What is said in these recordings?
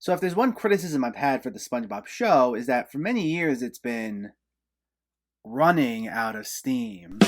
So if there's one criticism I've had for the SpongeBob show is that for many years it's been running out of steam.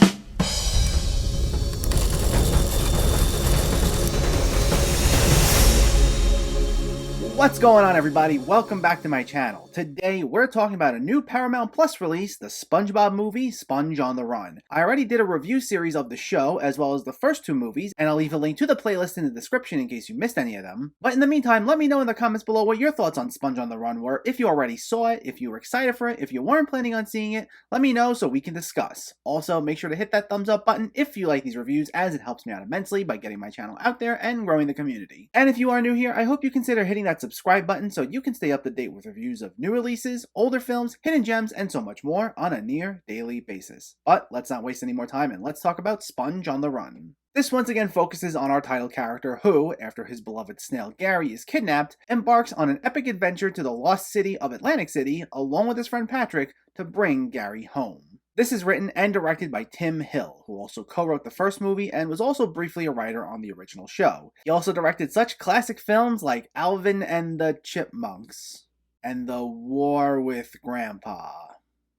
What's going on, everybody? Welcome back to my channel. Today we're talking about a new Paramount Plus release, the SpongeBob movie, Sponge on the Run. I already did a review series of the show as well as the first two movies, and I'll leave a link to the playlist in the description in case you missed any of them. But in the meantime, let me know in the comments below what your thoughts on Sponge on the Run were, if you already saw it, if you were excited for it, if you weren't planning on seeing it, let me know so we can discuss. Also, make sure to hit that thumbs up button if you like these reviews, as it helps me out immensely by getting my channel out there and growing the community. And if you are new here, I hope you consider hitting that subscribe button so you can stay up to date with reviews of new releases, older films, hidden gems, and so much more on a near daily basis. But let's not waste any more time and let's talk about Sponge on the Run. This once again focuses on our title character who, after his beloved snail Gary is kidnapped, embarks on an epic adventure to the lost city of Atlantic City along with his friend Patrick to bring Gary home. This is written and directed by Tim Hill, who also co-wrote the first movie and was also briefly a writer on the original show. He also directed such classic films like Alvin and the Chipmunks and The War with Grandpa.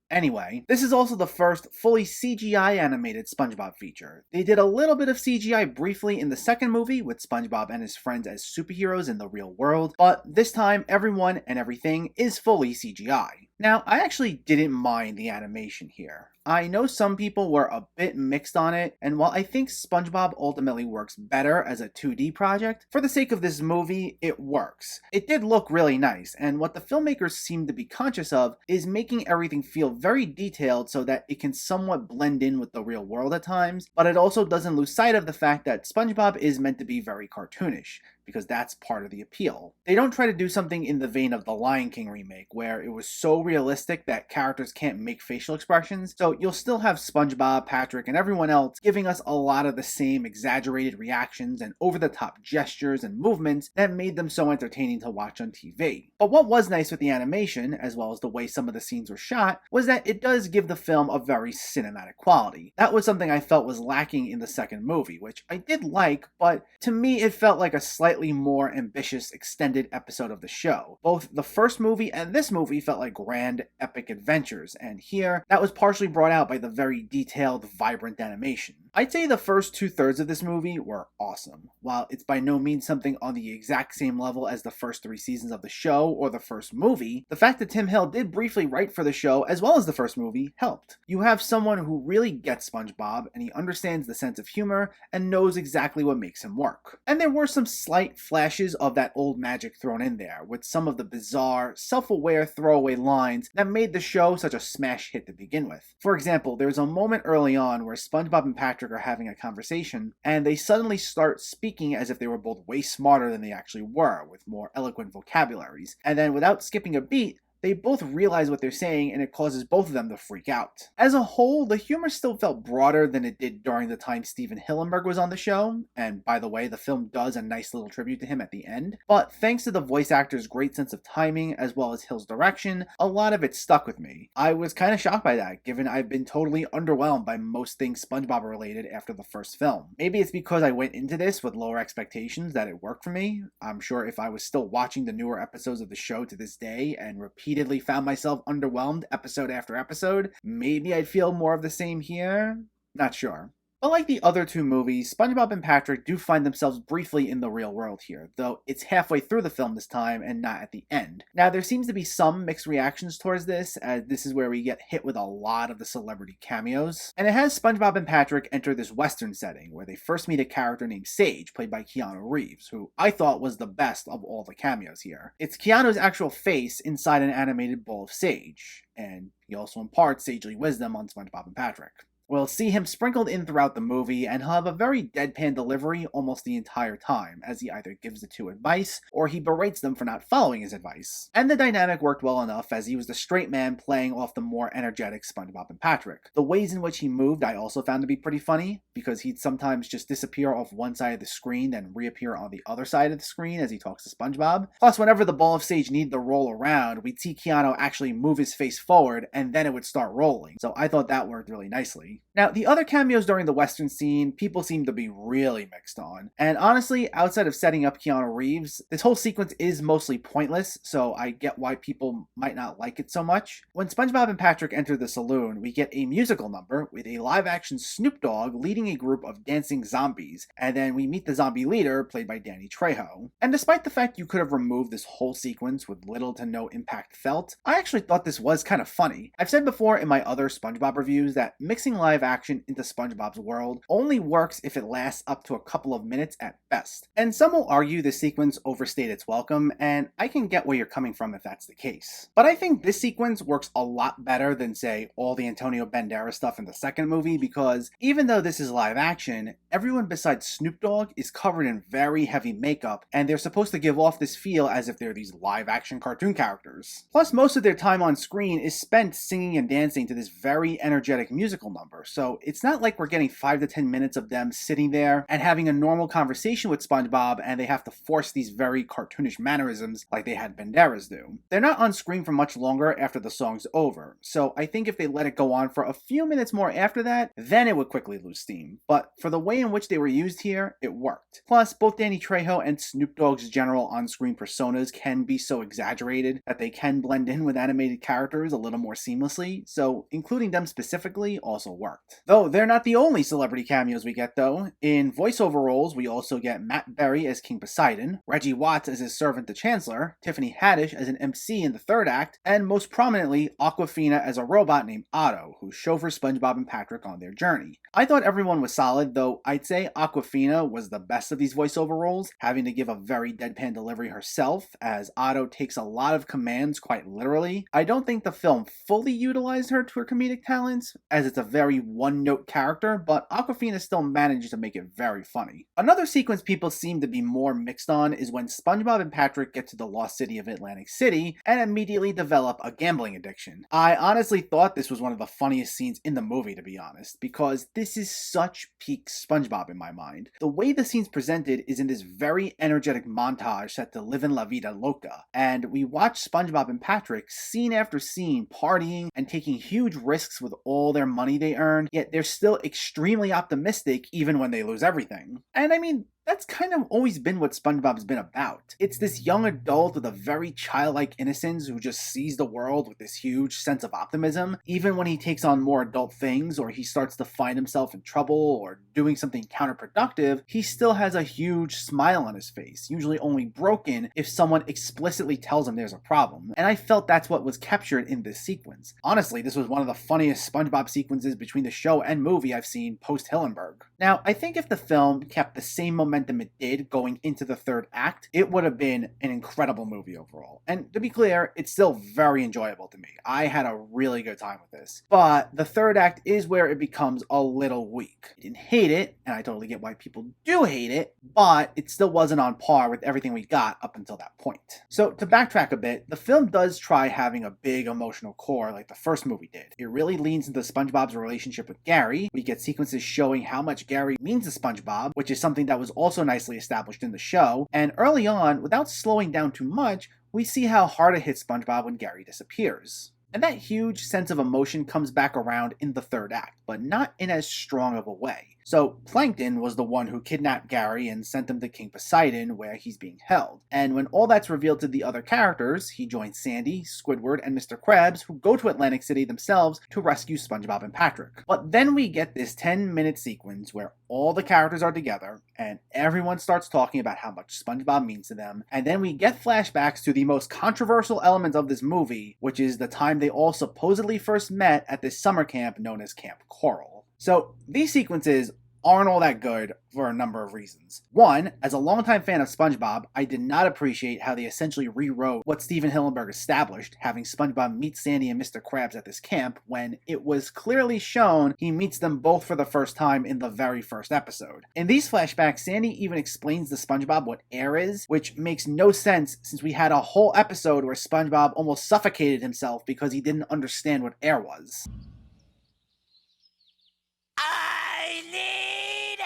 Anyway, this is also the first fully CGI animated SpongeBob feature. They did a little bit of CGI briefly in the second movie with SpongeBob and his friends as superheroes in the real world, but this time everyone and everything is fully CGI. Now, I actually didn't mind the animation here. I know some people were a bit mixed on it, and while I think SpongeBob ultimately works better as a 2D project, for the sake of this movie, it works. It did look really nice, and what the filmmakers seem to be conscious of is making everything feel very detailed so that it can somewhat blend in with the real world at times, but it also doesn't lose sight of the fact that SpongeBob is meant to be very cartoonish, because that's part of the appeal. They don't try to do something in the vein of the Lion King remake, where it was so realistic that characters can't make facial expressions, so you'll still have SpongeBob, Patrick, and everyone else giving us a lot of the same exaggerated reactions and over-the-top gestures and movements that made them so entertaining to watch on TV. But what was nice with the animation, as well as the way some of the scenes were shot, was that it does give the film a very cinematic quality. That was something I felt was lacking in the second movie, which I did like, but to me it felt like a slightly more ambitious extended episode of the show. Both the first movie and this movie felt like grand epic adventures, and here that was partially brought out by the very detailed, vibrant animation. I'd say the first 2/3 of this movie were awesome. While it's by no means something on the exact same level as the first 3 seasons of the show or the first movie, the fact that Tim Hill did briefly write for the show as well as the first movie helped. You have someone who really gets SpongeBob, and he understands the sense of humor and knows exactly what makes him work. And there were some slight flashes of that old magic thrown in there, with some of the bizarre, self-aware throwaway lines that made the show such a smash hit to begin with. For example, there's a moment early on where SpongeBob and Patrick are having a conversation, and they suddenly start speaking as if they were both way smarter than they actually were, with more eloquent vocabularies, and then without skipping a beat, they both realize what they're saying, and it causes both of them to freak out. As a whole, the humor still felt broader than it did during the time Steven Hillenburg was on the show, and by the way, the film does a nice little tribute to him at the end. But thanks to the voice actor's great sense of timing, as well as Hill's direction, a lot of it stuck with me. I was kind of shocked by that, given I've been totally underwhelmed by most things SpongeBob related after the first film. Maybe it's because I went into this with lower expectations that it worked for me. I'm sure if I was still watching the newer episodes of the show to this day and repeatedly found myself underwhelmed episode after episode, maybe I'd feel more of the same here. Not sure. But like the other 2 movies, SpongeBob and Patrick do find themselves briefly in the real world here, though it's halfway through the film this time and not at the end. Now, there seems to be some mixed reactions towards this, as this is where we get hit with a lot of the celebrity cameos. And it has SpongeBob and Patrick enter this western setting, where they first meet a character named Sage, played by Keanu Reeves, who I thought was the best of all the cameos here. It's Keanu's actual face inside an animated bowl of sage, and he also imparts sagely wisdom on SpongeBob and Patrick. We'll see him sprinkled in throughout the movie, and he'll have a very deadpan delivery almost the entire time, as he either gives the 2 advice, or he berates them for not following his advice. And the dynamic worked well enough, as he was the straight man playing off the more energetic SpongeBob and Patrick. The ways in which he moved I also found to be pretty funny, because he'd sometimes just disappear off one side of the screen, then reappear on the other side of the screen as he talks to SpongeBob. Plus, whenever the ball of sage needed to roll around, we'd see Keanu actually move his face forward, and then it would start rolling. So I thought that worked really nicely. movie. Now, the other cameos during the Western scene, people seem to be really mixed on. And honestly, outside of setting up Keanu Reeves, this whole sequence is mostly pointless, so I get why people might not like it so much. When SpongeBob and Patrick enter the saloon, we get a musical number with a live-action Snoop Dogg leading a group of dancing zombies, and then we meet the zombie leader, played by Danny Trejo. And despite the fact you could have removed this whole sequence with little to no impact felt, I actually thought this was kind of funny. I've said before in my other SpongeBob reviews that mixing live action into SpongeBob's world only works if it lasts up to a couple of minutes at best. And some will argue this sequence overstayed its welcome, and I can get where you're coming from if that's the case. But I think this sequence works a lot better than, say, all the Antonio Banderas stuff in the second movie, because even though this is live action, everyone besides Snoop Dogg is covered in very heavy makeup, and they're supposed to give off this feel as if they're these live action cartoon characters. Plus, most of their time on screen is spent singing and dancing to this very energetic musical number, so it's not like we're getting 5 to 10 minutes of them sitting there and having a normal conversation with SpongeBob and they have to force these very cartoonish mannerisms like they had Banderas do. They're not on screen for much longer after the song's over, so I think if they let it go on for a few minutes more after that, then it would quickly lose steam. But for the way in which they were used here, it worked. Plus, both Danny Trejo and Snoop Dogg's general on-screen personas can be so exaggerated that they can blend in with animated characters a little more seamlessly, so including them specifically also worked. Though they're not the only celebrity cameos we get though. In voiceover roles, we also get Matt Berry as King Poseidon, Reggie Watts as his servant the Chancellor, Tiffany Haddish as an MC in the third act, and most prominently, Aquafina as a robot named Otto, who chauffeurs SpongeBob and Patrick on their journey. I thought everyone was solid, though I'd say Aquafina was the best of these voiceover roles, having to give a very deadpan delivery herself, as Otto takes a lot of commands quite literally. I don't think the film fully utilized her to her comedic talents, as it's a very one-note character, but Aquafina still managed to make it very funny. Another sequence people seem to be more mixed on is when SpongeBob and Patrick get to the lost city of Atlantic City and immediately develop a gambling addiction. I honestly thought this was one of the funniest scenes in the movie, to be honest, because this is such peak SpongeBob in my mind. The way the scene's presented is in this very energetic montage set to Livin' La Vida Loca, and we watch SpongeBob and Patrick scene after scene partying and taking huge risks with all their money they earned, yet they're still extremely optimistic even when they lose everything. And I mean, that's kind of always been what SpongeBob's been about. It's this young adult with a very childlike innocence who just sees the world with this huge sense of optimism. Even when he takes on more adult things or he starts to find himself in trouble or doing something counterproductive, he still has a huge smile on his face, usually only broken if someone explicitly tells him there's a problem. And I felt that's what was captured in this sequence. Honestly, this was one of the funniest SpongeBob sequences between the show and movie I've seen post-Hillenburg. Now, I think if the film kept the same momentum it did going into the third act, it would have been an incredible movie overall. And to be clear, it's still very enjoyable to me. I had a really good time with this. But the third act is where it becomes a little weak. I didn't hate it, and I totally get why people do hate it, but it still wasn't on par with everything we got up until that point. So to backtrack a bit, the film does try having a big emotional core like the first movie did. It really leans into SpongeBob's relationship with Gary. We get sequences showing how much Gary means to SpongeBob, which is something that was also nicely established in the show, and early on, without slowing down too much, we see how hard it hits SpongeBob when Gary disappears. And that huge sense of emotion comes back around in the third act, but not in as strong of a way. So Plankton was the one who kidnapped Gary and sent him to King Poseidon, where he's being held. And when all that's revealed to the other characters, he joins Sandy, Squidward, and Mr. Krabs, who go to Atlantic City themselves to rescue SpongeBob and Patrick. But then we get this 10-minute sequence where all the characters are together, and everyone starts talking about how much SpongeBob means to them, and then we get flashbacks to the most controversial element of this movie, which is the time they all supposedly first met at this summer camp known as Camp Coral. So these sequences aren't all that good for a number of reasons. One, as a longtime fan of SpongeBob, I did not appreciate how they essentially rewrote what Stephen Hillenburg established, having SpongeBob meet Sandy and Mr. Krabs at this camp, when it was clearly shown he meets them both for the first time in the very first episode. In these flashbacks, Sandy even explains to SpongeBob what air is, which makes no sense since we had a whole episode where SpongeBob almost suffocated himself because he didn't understand what air was. I need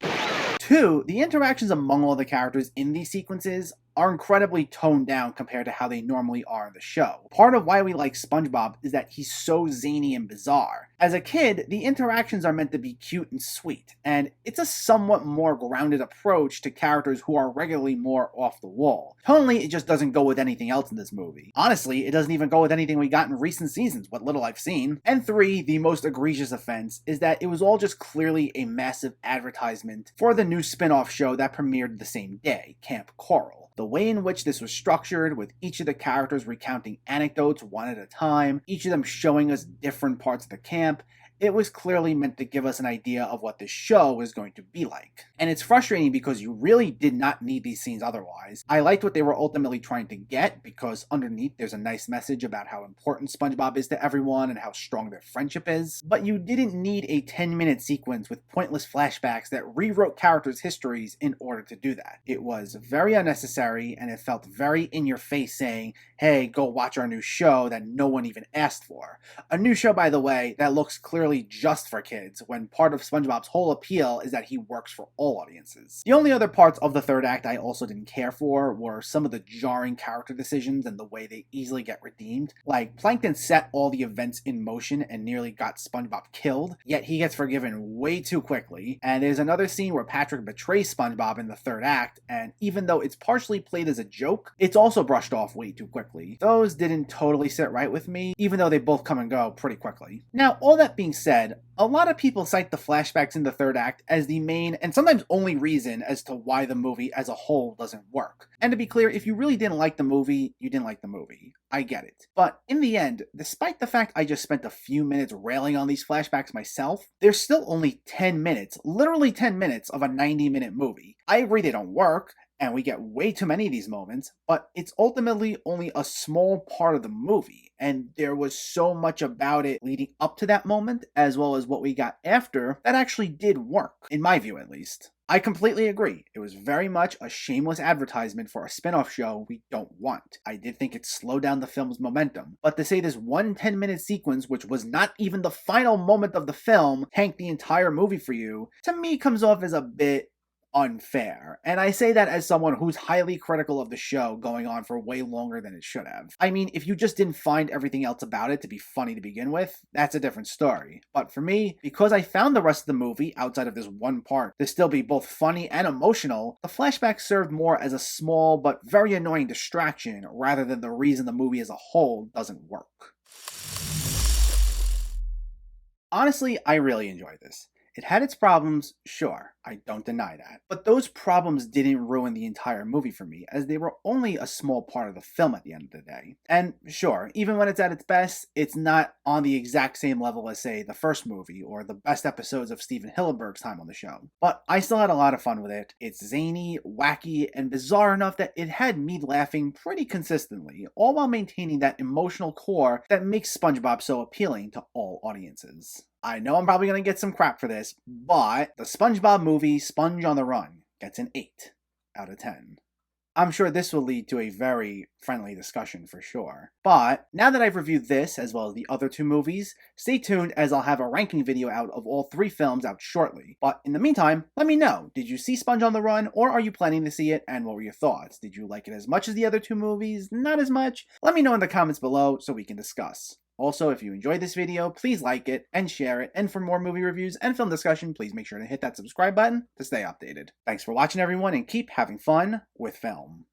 it! Two, the interactions among all the characters in these sequences are incredibly toned down compared to how they normally are in the show. Part of why we like SpongeBob is that he's so zany and bizarre. As a kid, the interactions are meant to be cute and sweet, and it's a somewhat more grounded approach to characters who are regularly more off the wall. Tonally, it just doesn't go with anything else in this movie. Honestly, it doesn't even go with anything we got in recent seasons, what little I've seen. And 3, the most egregious offense, is that it was all just clearly a massive advertisement for the new spin-off show that premiered the same day, Camp Coral. The way in which this was structured, with each of the characters recounting anecdotes one at a time, each of them showing us different parts of the camp, it was clearly meant to give us an idea of what this show was going to be like. And it's frustrating because you really did not need these scenes otherwise. I liked what they were ultimately trying to get, because underneath there's a nice message about how important SpongeBob is to everyone and how strong their friendship is. But you didn't need a 10-minute sequence with pointless flashbacks that rewrote characters' histories in order to do that. It was very unnecessary, and it felt very in your face saying, hey, go watch our new show that no one even asked for. A new show, by the way, that looks clearly just for kids, when part of SpongeBob's whole appeal is that he works for all audiences. The only other parts of the third act I also didn't care for were some of the jarring character decisions and the way they easily get redeemed. Like, Plankton set all the events in motion and nearly got SpongeBob killed, yet he gets forgiven way too quickly. And there's another scene where Patrick betrays SpongeBob in the third act, and even though it's partially played as a joke, it's also brushed off way too quickly. Those didn't totally sit right with me, even though they both come and go pretty quickly. Now, all that being said, a lot of people cite the flashbacks in the third act as the main and sometimes only reason as to why the movie as a whole doesn't work. And to be clear, if you really didn't like the movie, you didn't like the movie. I get it. But in the end, despite the fact I just spent a few minutes railing on these flashbacks myself, there's still only 10 minutes, literally 10 minutes of a 90-minute movie. I agree they don't work, and we get way too many of these moments, but it's ultimately only a small part of the movie, and there was so much about it leading up to that moment, as well as what we got after, that actually did work, in my view at least. I completely agree. It was very much a shameless advertisement for a spin-off show we don't want. I did think it slowed down the film's momentum, but to say this one 10-minute sequence, which was not even the final moment of the film, tanked the entire movie for you, to me comes off as a bit unfair. And I say that as someone who's highly critical of the show going on for way longer than it should have. I mean, if you just didn't find everything else about it to be funny to begin with, that's a different story. But for me, because I found the rest of the movie, outside of this one part, to still be both funny and emotional, the flashback served more as a small but very annoying distraction rather than the reason the movie as a whole doesn't work. Honestly, I really enjoyed this. It had its problems, sure, I don't deny that. But those problems didn't ruin the entire movie for me, as they were only a small part of the film at the end of the day. And sure, even when it's at its best, it's not on the exact same level as, say, the first movie, or the best episodes of Steven Hillenburg's time on the show. But I still had a lot of fun with it. It's zany, wacky, and bizarre enough that it had me laughing pretty consistently, all while maintaining that emotional core that makes SpongeBob so appealing to all audiences. I know I'm probably going to get some crap for this, but the SpongeBob Movie, Sponge on the Run, gets an 8 out of 10. I'm sure this will lead to a very friendly discussion for sure. But now that I've reviewed this, as well as the other 2 movies, stay tuned as I'll have a ranking video out of all 3 films out shortly. But in the meantime, let me know, did you see Sponge on the Run, or are you planning to see it, and what were your thoughts? Did you like it as much as the other 2 movies? Not as much? Let me know in the comments below so we can discuss. Also, if you enjoyed this video, please like it and share it, and for more movie reviews and film discussion, please make sure to hit that subscribe button to stay updated. Thanks for watching everyone, and keep having fun with film.